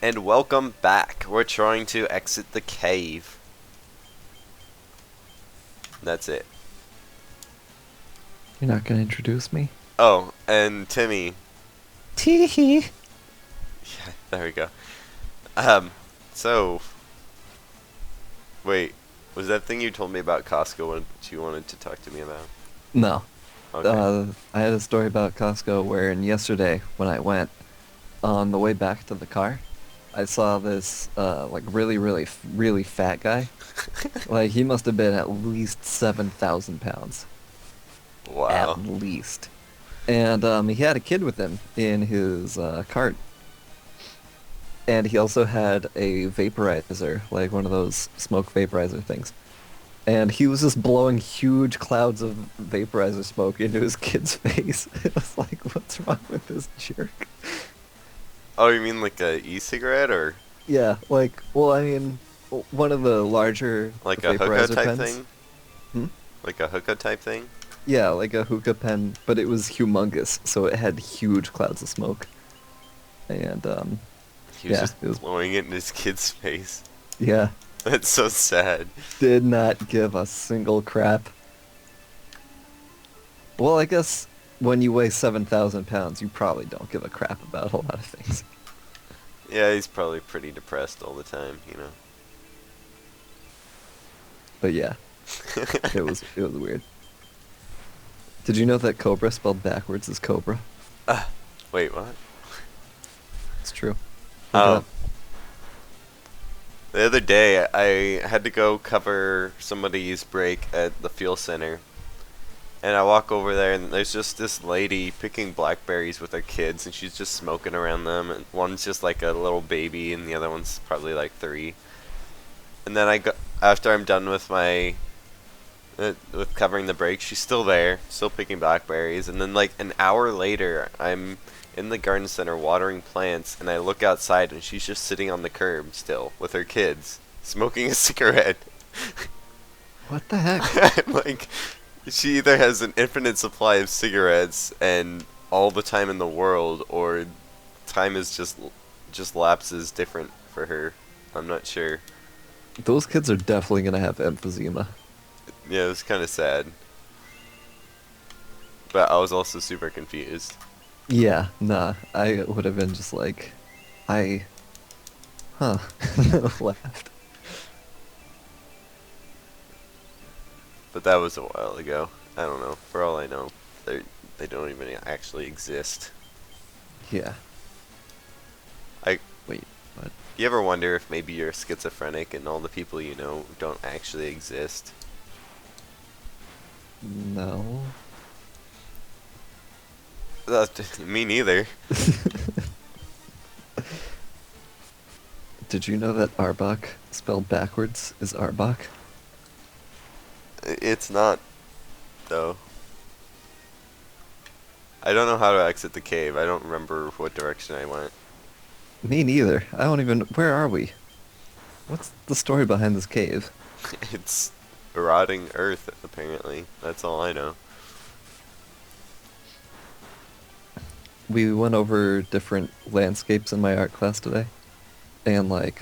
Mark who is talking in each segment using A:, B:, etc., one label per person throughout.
A: And welcome back. We're trying to exit the cave. That's it.
B: You're not gonna introduce me?
A: Oh, and Timmy.
B: Teehee.
A: Yeah, there we go. Um, so, wait. Was that thing you told me about Costco what you wanted to talk to me about?
B: No.
A: Okay.
B: I had a story about Costco wherein yesterday when I went on the way back to the car, I saw this like really fat guy. Like he must have been at least 7,000 pounds. At
A: Wow.
B: least. And he had a kid with him in his cart. And he also had a vaporizer, like one of those smoke vaporizer things. And he was just blowing huge clouds of vaporizer smoke into his kid's face. It was like, what's wrong with this jerk?
A: Oh, you mean like a e-cigarette or
B: Yeah, like, well, I mean, one of the larger
A: like a hookah
B: vaporizer
A: type
B: pens.
A: thing?
B: Hmm?
A: Like a hookah type thing?
B: Yeah, like a hookah pen, but it was humongous, so it had huge clouds of smoke. And,
A: He was
B: yeah,
A: just
B: it was,
A: blowing it in his kid's face.
B: yeah,
A: That's so sad.
B: did not give a single crap. Well, I guess when you weigh 7,000 pounds, you probably don't give a crap about a lot of things.
A: Yeah, he's probably pretty depressed all the time.
B: But yeah, it was weird. Did you know that cobra spelled backwards is cobra?
A: Wait, what?
B: It's true. Look it
A: Oh,
B: up.
A: the other day I had to go cover somebody's break at the fuel center. And I walk over there and there's just this lady picking blackberries with her kids and she's just smoking around them and one's just like a little baby and the other one's probably like 3. And then I go after I'm done with my with covering the break, she's still there, still picking blackberries and then like an hour later I'm in the garden center watering plants and I look outside and she's just sitting on the curb still with her kids smoking a cigarette.
B: What the heck?
A: Like she either has an infinite supply of cigarettes and all the time in the world, or time is just lapses different for her. I'm not sure.
B: Those kids are definitely gonna have emphysema.
A: Yeah, it was kind of sad, but I was also super confused.
B: Yeah, nah, I would have been just like, I, huh, laughed.
A: But that was a while ago. I don't know. For all I know, they don't even actually exist.
B: Yeah,
A: I
B: wait, what?
A: You ever wonder if maybe you're schizophrenic and all the people you know don't actually exist?
B: No.
A: Me neither.
B: Did you know that Arbok, spelled backwards, is Arbok?
A: It's not though. I don't know how to exit the cave. I don't remember what direction I went.
B: Me neither. I don't even, where are we? What's the story behind this cave?
A: It's rotting earth, apparently. That's all I know.
B: We went over different landscapes in my art class today, and like,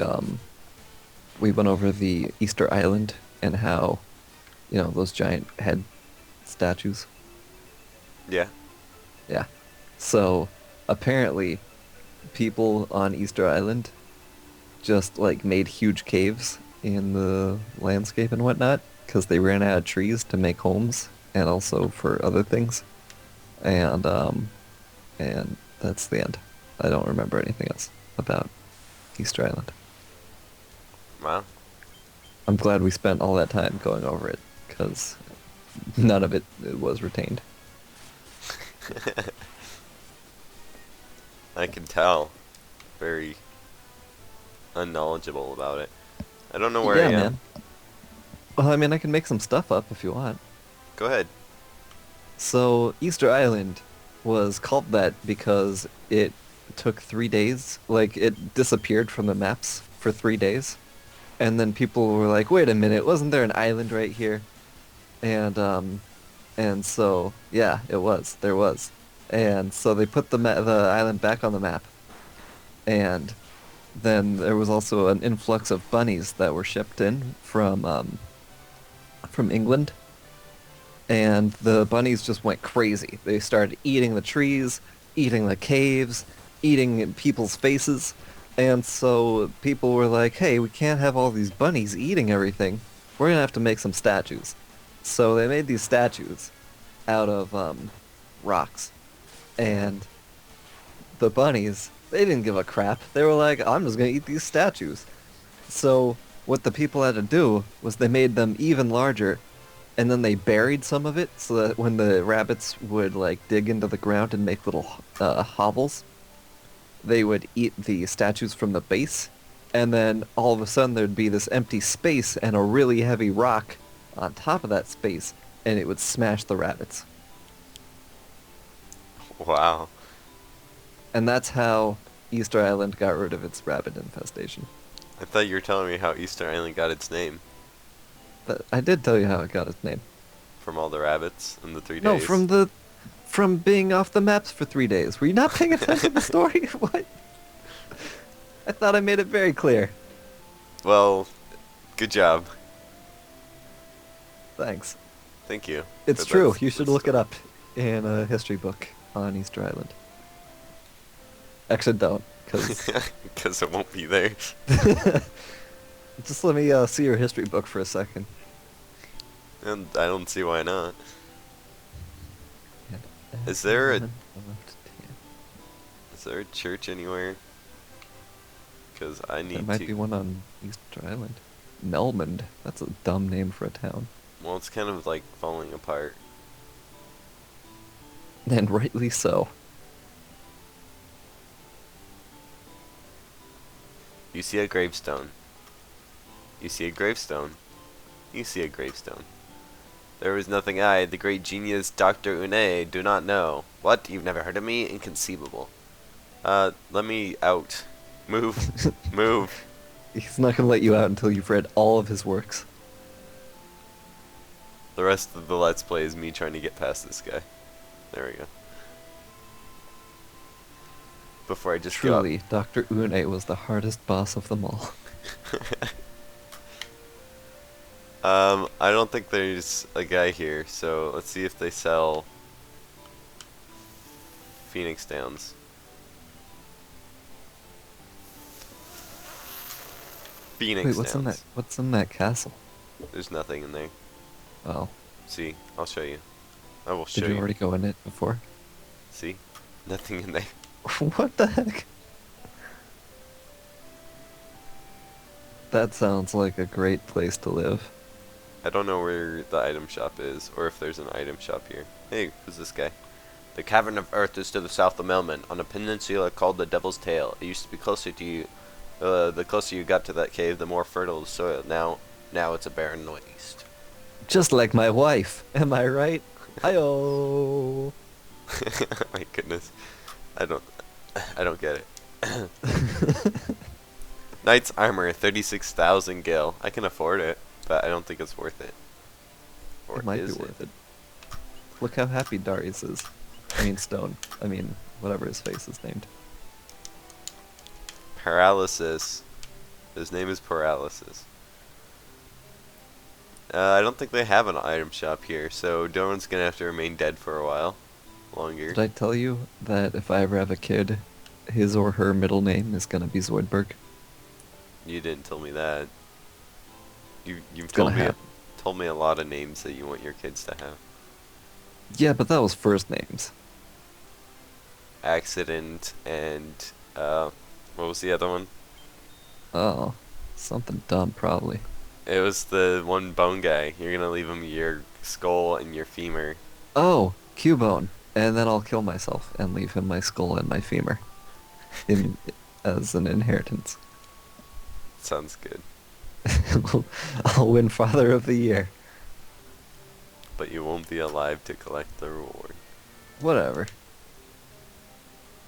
B: we went over the Easter Island and how, those giant head statues.
A: Yeah.
B: Yeah. So apparently, people on Easter Island just like made huge caves in the landscape and whatnot because they ran out of trees to make homes and also for other things. And and that's the end. I don't remember anything else about Easter Island.
A: Wow.
B: I'm glad we spent all that time going over it because none of it was retained.
A: I can tell. Very unknowledgeable about it. I don't know where I
B: Yeah,
A: am.
B: man. Well, I mean, I can make some stuff up if you want.
A: Go ahead.
B: So, Easter Island was called that because it took 3 days. Like, it disappeared from the maps for 3 days. And then people were like, wait a minute, wasn't there an island right here? And, so, yeah, it was. There was. And so they put the island back on the map. And then there was also an influx of bunnies that were shipped in from England, and the bunnies just went crazy. They started eating the trees, eating the caves, eating people's faces. And so people were like, hey, we can't have all these bunnies eating everything. We're gonna have to make some statues. So they made these statues out of rocks. And the bunnies, they didn't give a crap. They were like, I'm just gonna eat these statues. So what the people had to do was they made them even larger, and then they buried some of it so that when the rabbits would like dig into the ground and make little hovels, they would eat the statues from the base, and then all of a sudden there'd be this empty space and a really heavy rock on top of that space, and it would smash the rabbits.
A: Wow.
B: And that's how Easter Island got rid of its rabbit infestation.
A: I thought you were telling me how Easter Island got its name
B: But I did tell you how it got its name.
A: from all the rabbits in the 3
B: No,
A: days.
B: from being off the maps for 3 days. Were you not paying attention to the story? What? I thought I made it very clear.
A: Well, good job.
B: Thanks.
A: Thank you.
B: It's
A: for
B: true.
A: that-
B: You should
A: that
B: look it
A: story.
B: up in a history book on Easter Island. Actually, don't, because
A: Because it won't be there.
B: just let me see your history book for a second.
A: And I don't see why not.
B: And
A: Is there a-
B: everyone loved Tim.
A: Is there a church anywhere? Because I
B: There
A: need
B: might
A: to.
B: be one on Easter Island. Nelmond. That's a dumb name for a town.
A: Well, it's kind of like falling apart.
B: And rightly so.
A: You see a gravestone. You see a gravestone. You see a gravestone. There was nothing I, the great genius Dr. Une, do not know. What? You've never heard of me? Inconceivable. Let me out. Move. Move.
B: He's not gonna let you out until you've read all of his works.
A: The rest of the Let's Play is me trying to get past this guy. There we go. Before I just drop.
B: Truly, Dr. Une was the hardest boss of them all.
A: I don't think there's a guy here, so let's see if they sell Phoenix Downs. Phoenix
B: Wait, what's in that?
A: Downs.
B: What's in that castle?
A: There's nothing in there.
B: Oh,
A: See, I'll show you. I will show
B: did you
A: you.
B: already go in it before?
A: See? Nothing in there.
B: What the heck? That sounds like a great place to live.
A: I don't know where the item shop is, or if there's an item shop here. Hey, who's this guy? The Cavern of Earth is to the south of Melman, on a peninsula called the Devil's Tail. It used to be closer to you. The closer you got to that cave, the more fertile the soil. Now it's a barren waste.
B: Just like my wife, am I right? Hi-oh!
A: My goodness, I don't get it. Knight's armor, 36,000 gil. I can afford it, but I don't think it's worth it. Or
B: It might be
A: is
B: worth it. Look how happy Darius is. I mean Stone. I mean, whatever his face is named.
A: Paralysis. His name is Paralysis. I don't think they have an item shop here, so Doran's gonna have to remain dead for a while longer.
B: Did I tell you that if I ever have a kid, his or her middle name is gonna be Zoidberg?
A: You didn't tell me that. You've
B: It's gonna happen.
A: told me a lot of names that you want your kids to have.
B: Yeah, but that was first names.
A: Accident and what was the other one?
B: Oh, something dumb probably.
A: It was the one bone guy. You're gonna leave him your skull and your femur.
B: Oh, Cubone. And then I'll kill myself and leave him my skull and my femur. In, as an inheritance.
A: Sounds good.
B: I'll win Father of the Year.
A: But you won't be alive to collect the reward.
B: Whatever.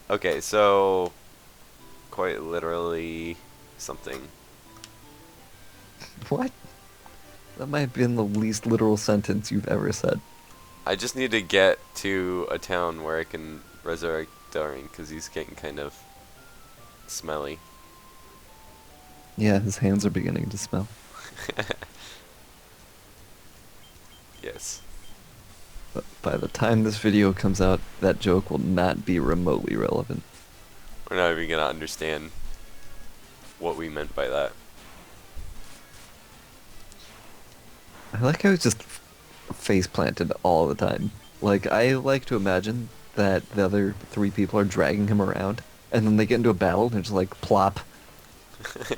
A: Okay, so quite literally something.
B: What? That might have been the least literal sentence you've ever said.
A: I just need to get to a town where I can resurrect Dorian because he's getting kind of smelly.
B: Yeah, his hands are beginning to smell.
A: Yes.
B: But by the time this video comes out, that joke will not be remotely relevant.
A: We're not even gonna understand what we meant by that.
B: I like how he's just face planted all the time. Like, I like to imagine that the other three people are dragging him around, and then they get into a battle, and they're just like, plop.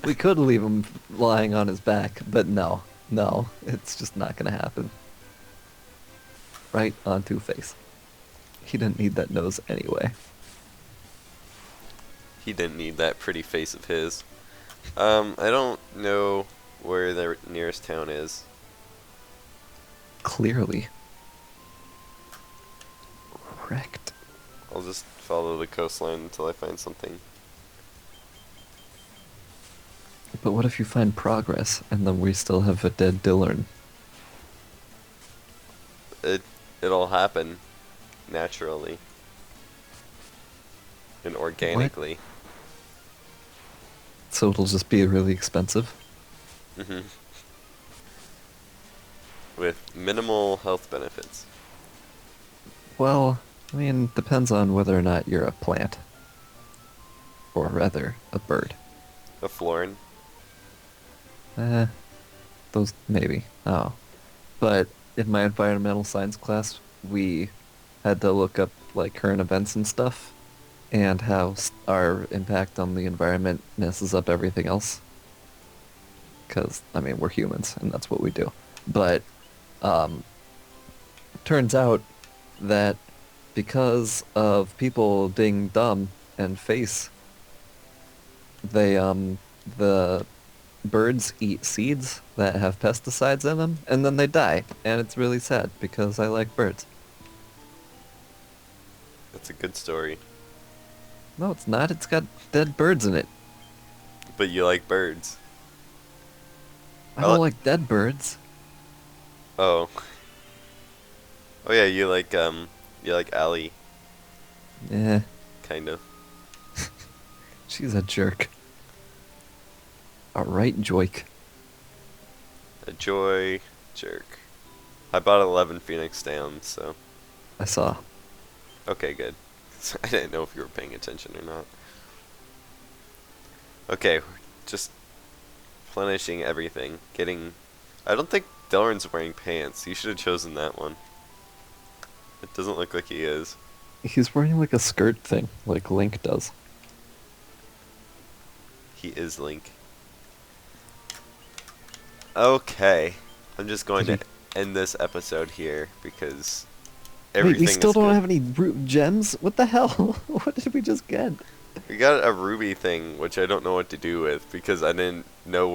B: We could leave him lying on his back, but no. No, it's just not gonna happen. Right onto face. He didn't need that nose anyway.
A: He didn't need that pretty face of his. I don't know where the nearest town is.
B: Clearly. Wrecked.
A: I'll just follow the coastline until I find something.
B: But what if you find progress, and then we still have a dead Dillern?
A: It it'll happen naturally and
B: What?
A: organically.
B: So it'll just be really expensive?
A: Hmm. With minimal health benefits.
B: Well, I mean, depends on whether or not you're a plant. Or rather, a bird.
A: A florin.
B: Eh, those maybe. Oh. But in my environmental science class, we had to look up like current events and stuff, and how our impact on the environment messes up everything else. Because, I mean, we're humans, and that's what we do. But, um, turns out that because of people being dumb and face, the birds eat seeds that have pesticides in them, and then they die. And it's really sad because I like birds.
A: That's a good story.
B: No, it's not. It's got dead birds in it.
A: But you like birds.
B: I
A: I
B: don't
A: li-
B: like dead birds.
A: oh. Oh yeah, you like Allie,
B: Eh,
A: kind of.
B: she's a jerk. Alright, Joik.
A: A joy jerk. I bought 11 Phoenix Downs, so
B: I saw.
A: okay, good. I didn't know if you were paying attention or not. Okay, just replenishing everything. Getting. I don't think Delrin's wearing pants. You should have chosen that one. It doesn't look like he is.
B: He's wearing like a skirt thing, like Link does.
A: He is Link. Okay, I'm just going to
B: Did
A: end this episode here because
B: Wait, we
A: everything
B: still
A: is
B: don't
A: good.
B: have any gems? What the hell? What did we just get?
A: We got a ruby thing, which I don't know what to do with because I didn't know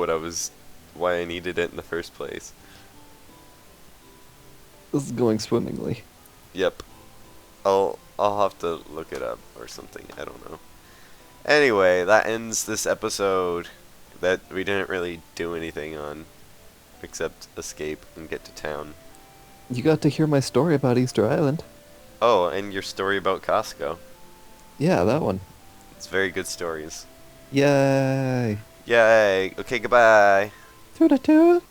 A: why I needed it in the first place.
B: This is going swimmingly.
A: Yep. I'll have to look it up or something. I don't know. Anyway, that ends this episode that we didn't really do anything on except escape and get to town.
B: You got to hear my story about Easter Island.
A: Oh, and your story about Costco.
B: Yeah, that one.
A: It's very good stories.
B: Yay!
A: Yay. Okay, goodbye.
B: Toot toot!